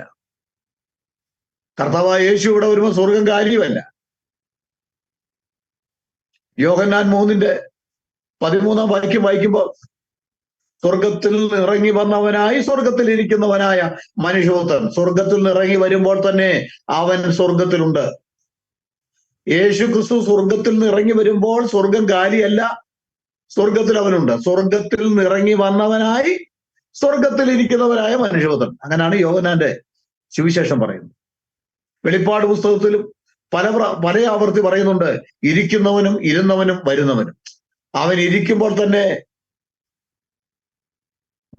കർത്താവായ യേശു ഇവിടെ വരുമ്പോൾ സ്വർഗം കാര്യമല്ല. യോഹന്നാൻ 3:13 വാക്യം വായിക്കുമ്പോൾ സ്വർഗത്തിൽ നിന്ന് ഇറങ്ങി വന്നവനായി സ്വർഗത്തിൽ ഇരിക്കുന്നവനായ മനുഷ്യപുത്രൻ സ്വർഗത്തിൽ നിന്ന് ഇറങ്ങി വരുമ്പോൾ തന്നെ അവൻ സ്വർഗത്തിലുണ്ട്. യേശു ക്രിസ്തു സ്വർഗത്തിൽ നിന്ന് ഇറങ്ങി വരുമ്പോൾ സ്വർഗം കാലിയല്ല, സ്വർഗത്തിൽ അവനുണ്ട്. സ്വർഗത്തിൽ നിന്ന് ഇറങ്ങി വന്നവനായി സ്വർഗത്തിൽ ഇരിക്കുന്നവനായ മനുഷ്യപുത്രൻ. അങ്ങനെയാണ് യോഹന്നാന്റെ സുവിശേഷം പറയുന്നത്. വെളിപ്പാട് പുസ്തകത്തിലും പല ആവർത്തി പറയുന്നുണ്ട്, ഇരിക്കുന്നവനും ഇരുന്നവനും വരുന്നവനും. അവൻ ഇരിക്കുമ്പോൾ തന്നെ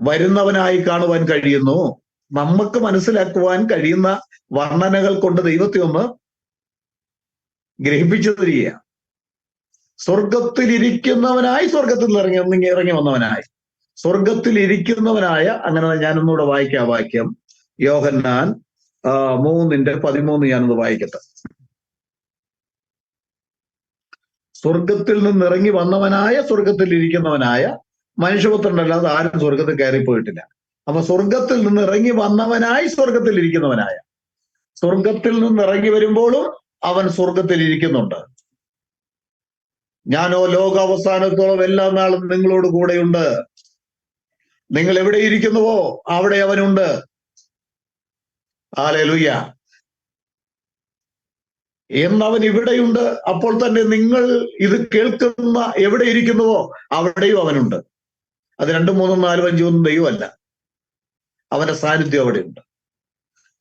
വരുന്നവനായി കാണുവാൻ കഴിയുന്നു. നമുക്ക് മനസ്സിലാക്കുവാൻ കഴിയുന്ന വർണ്ണനകൾ കൊണ്ട് ദൈവത്തെ ഒന്ന് ഗ്രഹിപ്പിച്ചു തരിക. സ്വർഗത്തിൽ ഇരിക്കുന്നവനായി സ്വർഗത്തിൽ ഇറങ്ങി വന്നവനായി സ്വർഗത്തിൽ ഇരിക്കുന്നവനായ, അങ്ങനെ ഞാനൊന്നുകൂടെ വായിക്കാം വാക്യം. യോഹന്നാൻ 3:13 ഞാനൊന്ന് വായിക്കട്ടെ. സ്വർഗത്തിൽ നിന്ന് ഇറങ്ങി വന്നവനായ സ്വർഗത്തിൽ ഇരിക്കുന്നവനായ മനുഷ്യപുത്രനല്ലാതെ ആരും സ്വർഗത്തിൽ കയറിപ്പോയിട്ടില്ല. അപ്പൊ സ്വർഗത്തിൽ നിന്ന് ഇറങ്ങി വന്നവനായി സ്വർഗത്തിൽ ഇരിക്കുന്നവനായ, സ്വർഗത്തിൽ നിന്ന് ഇറങ്ങി വരുമ്പോഴും അവൻ സ്വർഗത്തിൽ ഇരിക്കുന്നുണ്ട്. ഞാനോ ലോകാവസാനത്തോളം എല്ലാ നാളും നിങ്ങളോട് കൂടെയുണ്ട്. നിങ്ങൾ എവിടെ ഇരിക്കുന്നുവോ അവിടെ അവനുണ്ട്. ഹല്ലേലൂയ. എന്നവൻ ഇവിടെയുണ്ട്. അപ്പോൾ തന്നെ നിങ്ങൾ ഇത് കേൾക്കുന്ന എവിടെ ഇരിക്കുന്നുവോ അവിടെയും അവനുണ്ട്. അത് 2, 3, 4, 5 ഒന്നും ദൈവമല്ല. അവന്റെ സാന്നിധ്യം അവിടെയുണ്ട്.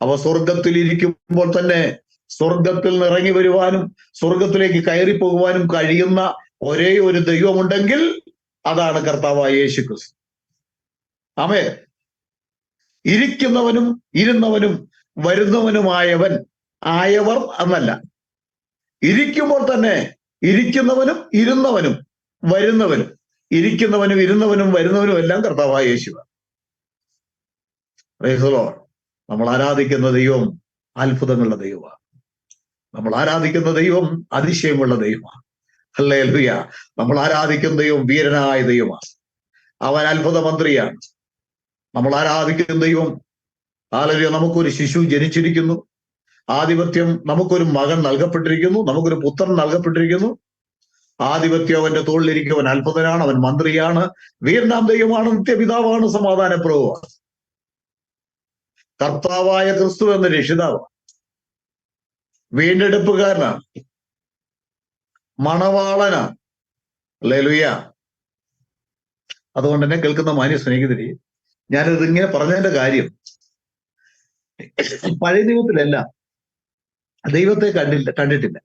അവ സ്വർഗത്തിൽ ഇരിക്കുമ്പോൾ തന്നെ സ്വർഗത്തിൽ നിന്ന് ഇറങ്ങി വരുവാനും സ്വർഗത്തിലേക്ക് കയറി പോകുവാനും കഴിയുന്ന ഒരേ ഒരു ദൈവമുണ്ടെങ്കിൽ അതാണ് കർത്താവായ യേശു ക്രിസ്തു. ആമേൻ. ഇരിക്കുന്നവനും ഇരുന്നവനും വരുന്നവനുമായവൻ, ആയവർ എന്നല്ല. ഇരിക്കുമ്പോൾ തന്നെ ഇരിക്കുന്നവനും ഇരുന്നവനും വരുന്നവനും, ഇരിക്കുന്നവനും ഇരുന്നവനും വരുന്നവനും എല്ലാം കർത്താവായ യേശുവാണ്. Price the Lord. നമ്മൾ ആരാധിക്കുന്ന ദൈവം അത്ഭുതങ്ങളുടെ ദൈവമാണ്. നമ്മൾ ആരാധിക്കുന്ന ദൈവം അതിശയമുള്ള ദൈവമാണ്. ഹല്ലേലൂയ. നമ്മൾ ആരാധിക്കുന്ന ദൈവം വീരനായ ദൈവമാണ്. അവൻ അത്ഭുത മന്ത്രിയാണ്. നമ്മൾ ആരാധിക്കുന്ന ദൈവം, ഹല്ലേലൂയ, നമുക്കൊരു ശിശു ജനിച്ചിരിക്കുന്നു. ആധിപത്യം നമുക്കൊരു മകൻ നൽകപ്പെട്ടിരിക്കുന്നു. നമുക്കൊരു പുത്രൻ നൽകപ്പെട്ടിരിക്കുന്നു. ആധിപത്യം അവന്റെ തോളിലിരിക്കും. അവൻ അത്ഭുതനാണ്, അവൻ മന്ത്രിയാണ്, വീരനാം ദൈവമാണ്, നിത്യപിതാവാണ്, സമാധാനപ്രഭുവാണ്. കർത്താവായ ക്രിസ്തു എന്ന രക്ഷിതാവാണ്, വീണ്ടെടുപ്പുകാരനാണ്, മണവാളനാണ്. ഹല്ലേലൂയ. അതുകൊണ്ട് തന്നെ കേൾക്കുന്ന മാന്യ സ്നേഹിതരെ, ഞാനിത് ഇങ്ങനെ പറഞ്ഞതിന്റെ കാര്യം, പഴയ നിയമത്തിലെല്ലാം ദൈവത്തെ കണ്ടിട്ടില്ല.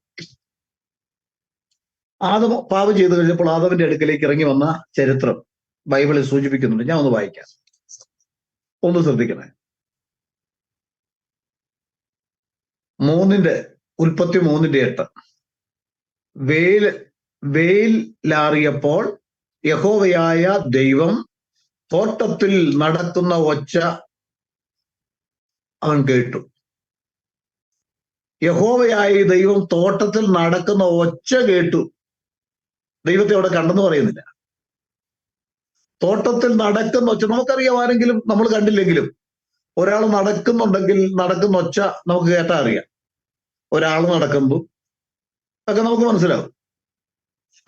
ആദം പാപം ചെയ്തു കഴിഞ്ഞപ്പോൾ ആദമിന്റെ അടുക്കലേക്ക് ഇറങ്ങി വന്ന ചരിത്രം ബൈബിളിൽ സൂചിപ്പിക്കുന്നുണ്ട്. ഞാൻ ഒന്ന് വായിക്കാം, ഒന്ന് ശ്രദ്ധിക്കണേ. 3:8 വെയിലാറിയപ്പോൾ യഹോവയായ ദൈവം തോട്ടത്തിൽ നടക്കുന്ന ഒച്ച അവൻ കേട്ടു. യഹോവയായ ദൈവം തോട്ടത്തിൽ നടക്കുന്ന ഒച്ച കേട്ടു. ദൈവത്തെ അവിടെ കണ്ടെന്ന് പറയുന്നില്ല. തോട്ടത്തിൽ നടക്കുന്ന ഒച്ച നമുക്കറിയാം. ആരെങ്കിലും നമ്മൾ കണ്ടില്ലെങ്കിലും ഒരാൾ നടക്കുന്നുണ്ടെങ്കിൽ നടക്കുന്ന ഒച്ച നമുക്ക് കേട്ടാ അറിയാം. ഒരാൾ നടക്കുന്നു ഒക്കെ നമുക്ക് മനസ്സിലാവും.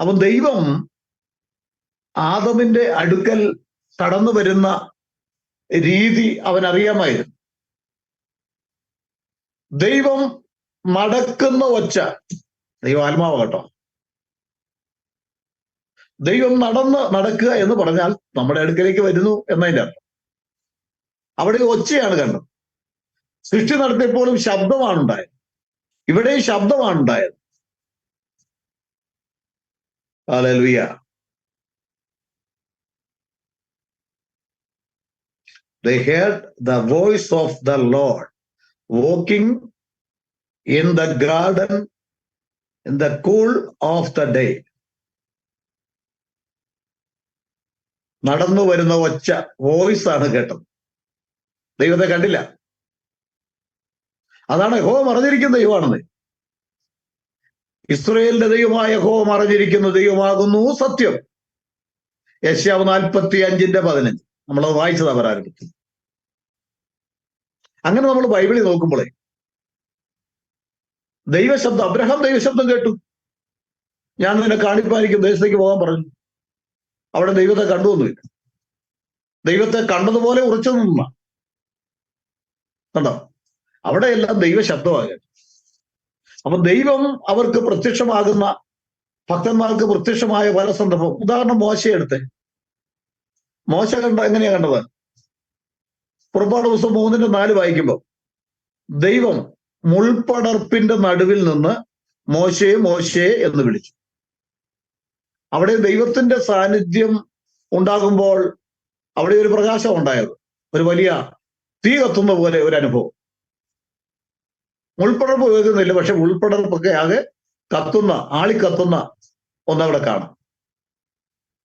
അപ്പൊ ദൈവം ആദമിന്റെ അടുക്കൽ കടന്നു വരുന്ന രീതി അവൻ അറിയാമായിരുന്നു. ദൈവം നടക്കുന്ന ഒച്ച, ദൈവം ആത്മാവ് കേട്ടോ. ദൈവം നടക്കുക എന്ന് പറഞ്ഞാൽ നമ്മുടെ അടുക്കലേക്ക് വരുന്നു എന്നതിന്റെ അർത്ഥം. അവിടെ ഒച്ചയാണ് കണ്ടത്. സൃഷ്ടി നടത്തിയപ്പോഴും ശബ്ദമാണ് ഉണ്ടായത്. ഇവിടെ ശബ്ദമാണ് ഉണ്ടായത്. Hallelujah. They heard the voice of the Lord walking in the garden in the cool of the day. നടന്നു വരുന്ന ഒച്ച, വോയിസ് ആണ് കേട്ടത്. ദൈവത്തെ കണ്ടില്ല. അതാണ് യഹോവ മറഞ്ഞിരിക്കുന്ന ദൈവമാണെന്ന്. ഇസ്രായേലിന്റെ ദൈവമായ യഹോവ മറഞ്ഞിരിക്കുന്ന ദൈവമാകുന്നു സത്യം. യെശയ്യാവ് 45:15 നമ്മളത് വായിച്ചതാ പ്രാരംഭത്തിൽ. അങ്ങനെ നമ്മൾ ബൈബിളിൽ നോക്കുമ്പോഴേ ദൈവശബ്ദം, അബ്രഹാം ദൈവശബ്ദം കേട്ടു. ഞാൻ നിന്നെ കാണിപ്പാനിക്കും ദേശത്തേക്ക് പോകാൻ പറഞ്ഞു. അവിടെ ദൈവത്തെ കണ്ടുവന്നില്ല. ദൈവത്തെ കണ്ടതുപോലെ ഉറച്ചു നിന്ന കണ്ടോ. അവിടെയെല്ലാം ദൈവശബ്ദമാകുക. അപ്പൊ ദൈവം അവർക്ക് പ്രത്യക്ഷമാകുന്ന, ഭക്തന്മാർക്ക് പ്രത്യക്ഷമായ പല സന്ദർഭം. ഉദാഹരണം മോശയെ എടുത്തേ. മോശ എങ്ങനെയാ കണ്ടത്? പുറപ്പാട് ദിവസം 3:4 വായിക്കുമ്പോൾ ദൈവം മുൾപടർപ്പിന്റെ നടുവിൽ നിന്ന് മോശയെ മോശയെ എന്ന് വിളിച്ചു. അവിടെ ദൈവത്തിന്റെ സാന്നിധ്യം ഉണ്ടാകുമ്പോൾ അവിടെ ഒരു പ്രകാശം ഉണ്ടായത്, ഒരു വലിയ തീ കത്തുന്ന പോലെ ഒരു അനുഭവം. മുൾപടർപ്പ് കേൾക്കുന്നില്ല, പക്ഷെ ഉൾപടർപ്പൊക്കെ ആകെ കത്തുന്ന, ആളിക്കത്തുന്ന ഒന്നവിടെ കാണാം.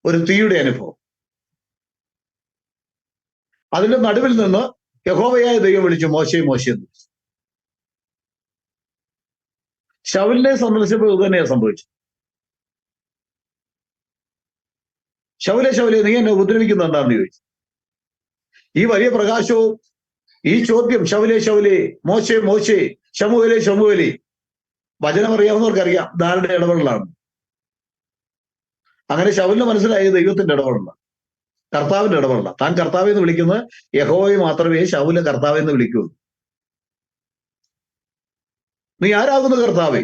ഒരു തീയുടെ അനുഭവം. അതിന്റെ നടുവിൽ നിന്ന് യഹോവയായ ദൈവം വിളിച്ചു, മോശയെ മോശയെ എന്ന് വിളിച്ചു. ശൗലിനെ സന്ദർശിച്ചപ്പോൾ ഇത് തന്നെയാണ് സംഭവിച്ചത്. ശൗലെ ശൗലെ നീ എന്നെ ഉപദ്രവിക്കുന്നുണ്ടാന്ന് ചോദിച്ചു. ഈ വലിയ പ്രകാശവും ഈ ചോദ്യം, ശൗലെ ശൗലെ, മോശെ മോശെ, ശമൂവേലേ ശമൂവേലേ, വചനം അറിയാവുന്നവർക്കറിയാം ധാരുടെ ഇടപെടലാണ്. അങ്ങനെ ശൗലിന് മനസ്സിലായത് ദൈവത്തിന്റെ ഇടപെടല, കർത്താവിന്റെ ഇടപെടല. താൻ കർത്താവ് എന്ന് വിളിക്കുന്നത് യഹോവയെ മാത്രമേ ശൗല് കർത്താവ് എന്ന് വിളിക്കൂ. നീ ആരാകുന്നു കർത്താവേ?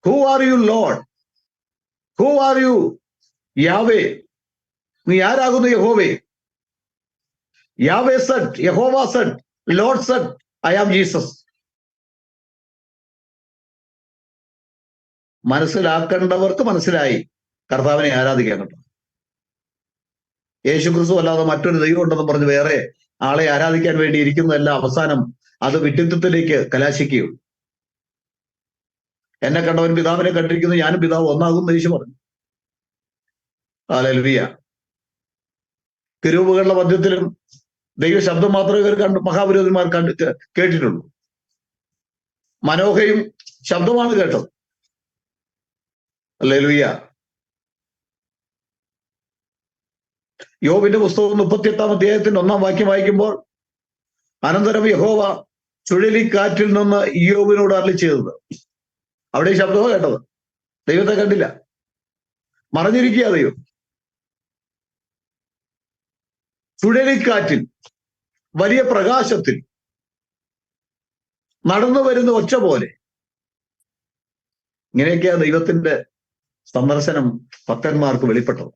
Who are you lord? Who are you Yahweh? നീ ആരാകുന്നു യഹോവേ? യാവേ സെഡ്, യഹോവ said, lord said, I am Jesus. മനസ്സിലാക്കേണ്ടവർക്ക് മനസ്സിലായി കർത്താവിനെ ആരാധിക്കാൻ കേട്ടോ. യേശു ക്രിസ്തു അല്ലാതെ മറ്റൊരു ദൈവം ഉണ്ടെന്ന് പറഞ്ഞ് വേറെ ആളെ ആരാധിക്കാൻ വേണ്ടി ഇരിക്കുന്നതെല്ലാം അവസാനം അത് വിഡ്ഢിത്തത്തിലേക്ക് കലാശിക്കുകയുള്ളൂ. എന്നെ കണ്ടവൻ പിതാവിനെ കണ്ടിരിക്കുന്നു, ഞാനും പിതാവ് ഒന്നാകും യേശു പറഞ്ഞു. ഹല്ലേലൂയ. കെരൂബുകളുടെ മധ്യത്തിലും ദൈവ ശബ്ദം മാത്രമേ ഇവർ മഹാപുരോഹിതന്മാർ കേട്ടിട്ടുള്ളൂ. മനോഹയും ശബ്ദമാണ് കേട്ടത്. ഹല്ലേലൂയ. യോബിന്റെ പുസ്തകം 38-ാം അധ്യായത്തിന്റെ 1-ാം വാക്യം വായിക്കുമ്പോൾ, അനന്തരം യഹോവ ചുഴലിക്കാറ്റിൽ നിന്ന് ഇയ്യോബിനോട് അരുളി ചെയ്തത്. അവിടെ ശബ്ദമോ കേട്ടത്, ദൈവത്തെ കണ്ടില്ല, മറഞ്ഞിരിക്കുക ദൈവം. ചുഴലിക്കാറ്റിൽ, വലിയ പ്രകാശത്തിൽ നടന്നു വരുന്ന ഒച്ച പോലെ. ഇങ്ങനെയൊക്കെയാ ദൈവത്തിന്റെ സന്ദർശനം ഭക്തന്മാർക്ക് വെളിപ്പെട്ടത്.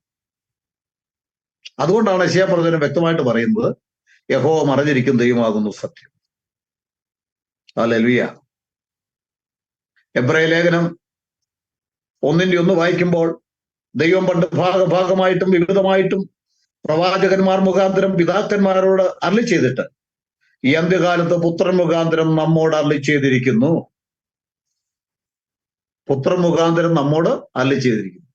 അതുകൊണ്ടാണ് യെശയ്യാപ്രവചനം വ്യക്തമായിട്ട് പറയുന്നത്, യഹോവ മറഞ്ഞിരിക്കുന്ന ദൈവമാകുന്നു സത്യം. ഹല്ലേലൂയ. എബ്രായ ലേഖനം 1:1 വായിക്കുമ്പോൾ, ദൈവം പണ്ട് ഭാഗമായിട്ടും വിവിധമായിട്ടും പ്രവാചകന്മാർ മുഖാന്തരം പിതാക്കന്മാരോട് അരുളി ചെയ്തിട്ട് ഈ അന്ത്യകാലത്ത് പുത്രൻ മുഖാന്തരം നമ്മോട് അരുളി ചെയ്തിരിക്കുന്നു. പുത്രൻ മുഖാന്തരം നമ്മോട് അരുളി ചെയ്തിരിക്കുന്നു.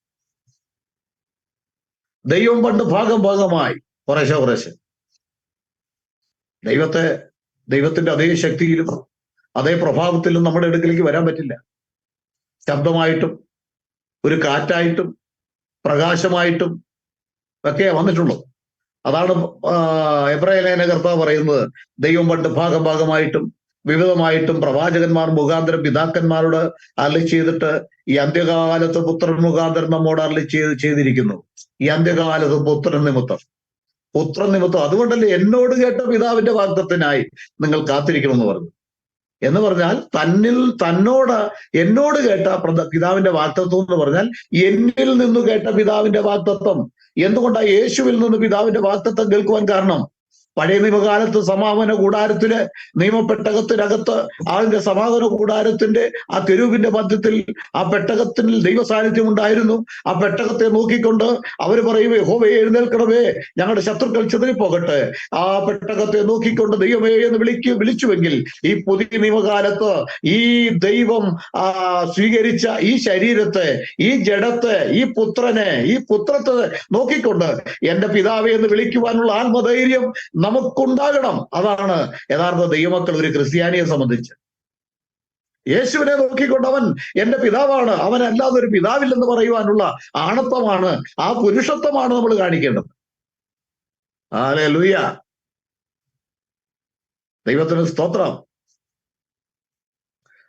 ദൈവം പണ്ട് ഭാഗമായി കുറേശ്ശെ ദൈവത്തിന്റെ അതേ ശക്തിയിലും അതേ പ്രഭാവത്തിലും നമ്മുടെ അടുക്കലേക്ക് വരാൻ പറ്റില്ല. ശബ്ദമായിട്ടും ഒരു കാറ്റായിട്ടും പ്രകാശമായിട്ടും ഒക്കെ വന്നിട്ടുള്ളത്. അതാണ് എബ്രായ ലേഖന കർത്താവ് പറയുന്നത്, ദൈവം പണ്ട് ഭാഗം ഭാഗമായിട്ടും വിവിധമായിട്ടും പ്രവാചകന്മാർ മുഖാന്തരം പിതാക്കന്മാരോട് അരുളി ചെയ്തിട്ട് ഈ അന്ത്യകാലത്ത് പുത്രൻ മുഖാന്തരം നമ്മോട് അരുളി ചെയ്തിരിക്കുന്നു. ഈ അന്ത്യകാലത്ത് പുത്രൻ നിമിത്തം അതുകൊണ്ടല്ലേ എന്നോട് കേട്ട പിതാവിന്റെ വാഗ്ദത്തത്തിനായി നിങ്ങൾ കാത്തിരിക്കണമെന്ന് പറഞ്ഞു. എന്ന് പറഞ്ഞാൽ എന്നോട് കേട്ട പിതാവിന്റെ വാഗ്ദത്വം എന്ന് പറഞ്ഞാൽ എന്നിൽ നിന്ന് കേട്ട പിതാവിന്റെ വാഗ്ദത്വം. എന്തുകൊണ്ടാണ് യേശുവിൽ നിന്ന് പിതാവിന്റെ വാഗ്ദത്വം കേൾക്കുവാൻ കാരണം? പഴയ നിയമകാലത്ത് സമാഗമന കൂടാരത്തില് നിയമപ്പെട്ടകത്തിനകത്ത് അതിന്റെ സമാഗമന കൂടാരത്തിന്റെ ആ കെരൂബിന്റെ മധ്യത്തിൽ ആ പെട്ടകത്തിൽ ദൈവ സാന്നിധ്യം ഉണ്ടായിരുന്നു. ആ പെട്ടകത്തെ നോക്കിക്കൊണ്ട് അവര് പറയും, യഹോവേ എഴുന്നേൽക്കണമേ, ഞങ്ങളുടെ ശത്രുക്കൾ ചിതറിപ്പോകട്ടെ. ആ പെട്ടകത്തെ നോക്കിക്കൊണ്ട് ദൈവമേ എന്ന് വിളിച്ചുവെങ്കിൽ ഈ പുതിയ നിയമകാലത്ത് ഈ ദൈവം സ്വീകരിച്ച ഈ ശരീരത്തെ, ഈ ജഡത്തെ, ഈ പുത്രത്തെ നോക്കിക്കൊണ്ട് എന്റെ പിതാവേ എന്ന് വിളിക്കുവാനുള്ള ആത്മധൈര്യം നമുക്കുണ്ടാകണം. അതാണ് യഥാർത്ഥ ദൈവമക്കൾ ഒരു ക്രിസ്ത്യാനിയെ സംബന്ധിച്ച്. യേശുവിനെ നോക്കിക്കൊണ്ട് അവൻ എന്റെ പിതാവാണ്, അവനല്ലാതെ ഒരു പിതാവില്ലെന്ന് പറയുവാനുള്ള ആണത്വമാണ്, ആ പുരുഷത്വമാണ് നമ്മൾ കാണിക്കേണ്ടത്. ഹല്ലേലൂയ, ദൈവത്തിന് സ്തോത്രം.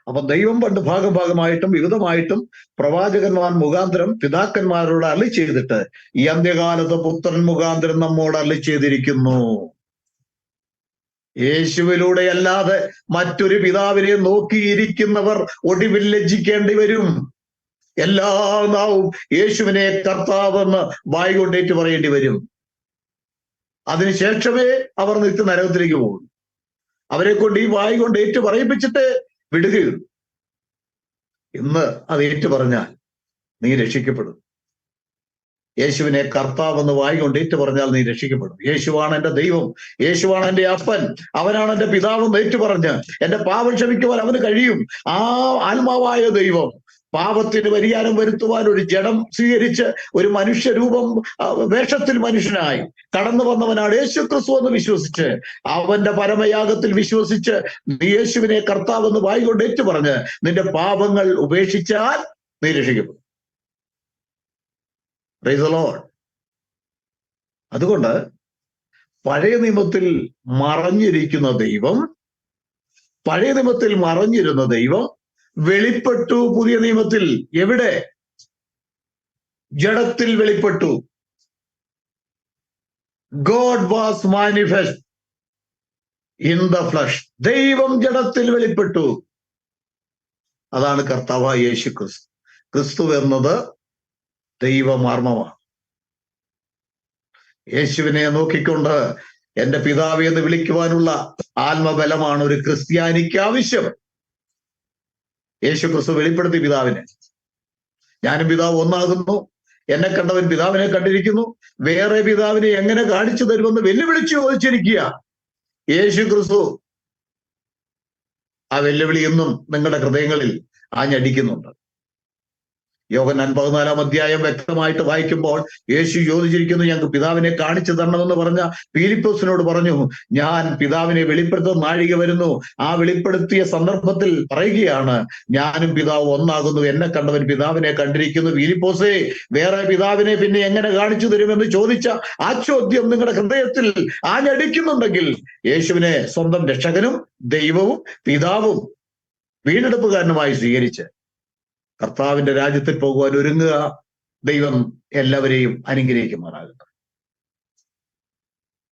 അപ്പൊ ദൈവം പണ്ട് ഭാഗം ഭാഗമായിട്ടും വിവിധമായിട്ടും പ്രവാചകന്മാർ മുഖാന്തരം പിതാക്കന്മാരോട് അരുളി ചെയ്തിട്ട് ഈ അന്ത്യകാലത്ത് പുത്രൻ മുഖാന്തരം നമ്മോട് അരുളി ചെയ്തിരിക്കുന്നു. യേശുവിലൂടെ അല്ലാതെ മറ്റൊരു പിതാവിനെ നോക്കിയിരിക്കുന്നവർ ഒടുവിൽ ലജ്ജിക്കേണ്ടി വരും. എല്ലാ നാവും യേശുവിനെ കർത്താവെന്ന് വായ് കൊണ്ടേറ്റ് പറയേണ്ടി വരും. അതിനുശേഷമേ അവർ നിത്യ നരകത്തിലേക്ക് പോകും. അവരെ കൊണ്ട് ഈ വായ് കൊണ്ട് ഏറ്റു പറയിപ്പിച്ചിട്ട് വിടുകയുള്ളൂ. ഇന്ന് അത് ഏറ്റു പറഞ്ഞാൽ നീ രക്ഷിക്കപ്പെടും. യേശുവിനെ കർത്താവെന്ന് വായ് കൊണ്ട് ഏറ്റു പറഞ്ഞാൽ നീ രക്ഷിക്കപ്പെടും. യേശുവാണ് എന്റെ ദൈവം, യേശുവാണ് എന്റെ അപ്പൻ, അവനാണ് എന്റെ പിതാവെന്ന് ഏറ്റു പറഞ്ഞ് എന്റെ പാപം ക്ഷമിക്കുവാൻ അവന് കഴിയും. ആ ആത്മാവായ ദൈവം പാപത്തിന് പരിഹാരം വരുത്തുവാൻ ഒരു ജഡം സ്വീകരിച്ച് ഒരു മനുഷ്യരൂപം വേഷത്തിൽ മനുഷ്യനായി കടന്നു വന്നവനാണ് യേശു ക്രിസ്തു എന്ന് വിശ്വസിച്ച് അവന്റെ പരമയാഗത്തിൽ വിശ്വസിച്ച് നീ യേശുവിനെ കർത്താവെന്ന് വായ് കൊണ്ട് ഏറ്റു പറഞ്ഞ് നിന്റെ പാപങ്ങൾ ഉപേക്ഷിച്ചാൽ നീ രക്ഷിക്കപ്പെടും. Price the Lord. അതുകൊണ്ട് പഴയ നിയമത്തിൽ മറഞ്ഞിരിക്കുന്ന ദൈവം, പഴയ നിയമത്തിൽ മറഞ്ഞിരുന്ന ദൈവം വെളിപ്പെട്ടു പുതിയ നിയമത്തിൽ. എവിടെ? ജഡത്തിൽ വെളിപ്പെട്ടു. God was manifest in the flush. ദൈവം ജഡത്തിൽ വെളിപ്പെട്ടു. അതാണ് കർത്താവായ യേശു ക്രിസ്തു. ക്രിസ്തു എന്നത് ദൈവമർമ്മമാണ്. യേശുവിനെ നോക്കിക്കൊണ്ട് എന്റെ പിതാവേ എന്ന് വിളിക്കുവാനുള്ള ആത്മബലമാണ് ഒരു ക്രിസ്ത്യാനിക്ക് ആവശ്യം. യേശു ക്രിസ്തു വെളിപ്പെടുത്തി പിതാവിനെ. ഞാനും പിതാവ് ഒന്നാകുന്നു, എന്നെ കണ്ടവൻ പിതാവിനെ കണ്ടിരിക്കുന്നു, വേറെ പിതാവിനെ എങ്ങനെ കാണിച്ചു തരുമെന്ന് വെല്ലുവിളിച്ചു ചോദിച്ചിരിക്കുക യേശു ക്രിസ്തു. ആ വെല്ലുവിളി എന്നും നിങ്ങളുടെ ഹൃദയങ്ങളിൽ ആഞ്ഞടിക്കുന്നുണ്ട്. യോഹന്നാൻ 14-ാം അധ്യായം വ്യക്തമായിട്ട് വായിക്കുമ്പോൾ യേശു ചോദിച്ചിരിക്കുന്നു, ഞങ്ങൾക്ക് പിതാവിനെ കാണിച്ചു തരണമെന്ന് പറഞ്ഞ ഫിലിപ്പോസിനോട് പറഞ്ഞു, ഞാൻ പിതാവിനെ വെളിപ്പെടുത്തുന്ന നാഴിക വരുന്നു. ആ വെളിപ്പെടുത്തിയ സന്ദർഭത്തിൽ പറയുകയാണ്, ഞാനും പിതാവ് ഒന്നാകുന്നു, എന്നെ കണ്ടവൻ പിതാവിനെ കണ്ടിരിക്കുന്നു. ഫിലിപ്പോസേ, വേറെ പിതാവിനെ പിന്നെ എങ്ങനെ കാണിച്ചു തരുമെന്ന് ചോദിച്ച ആ ചോദ്യം നിങ്ങളുടെ ഹൃദയത്തിൽ ആഞ്ഞടിക്കുന്നുണ്ടെങ്കിൽ യേശുവിനെ സ്വന്തം രക്ഷകനും ദൈവവും പിതാവും വീണ്ടെടുപ്പുകാരനുമായി സ്വീകരിച്ച് കർത്താവിന്റെ രാജ്യത്തിൽ പോകുവാൻ ഒരുങ്ങുക. ദൈവം എല്ലാവരെയും അനുഗ്രഹിക്കുമാറാകട്ടെ.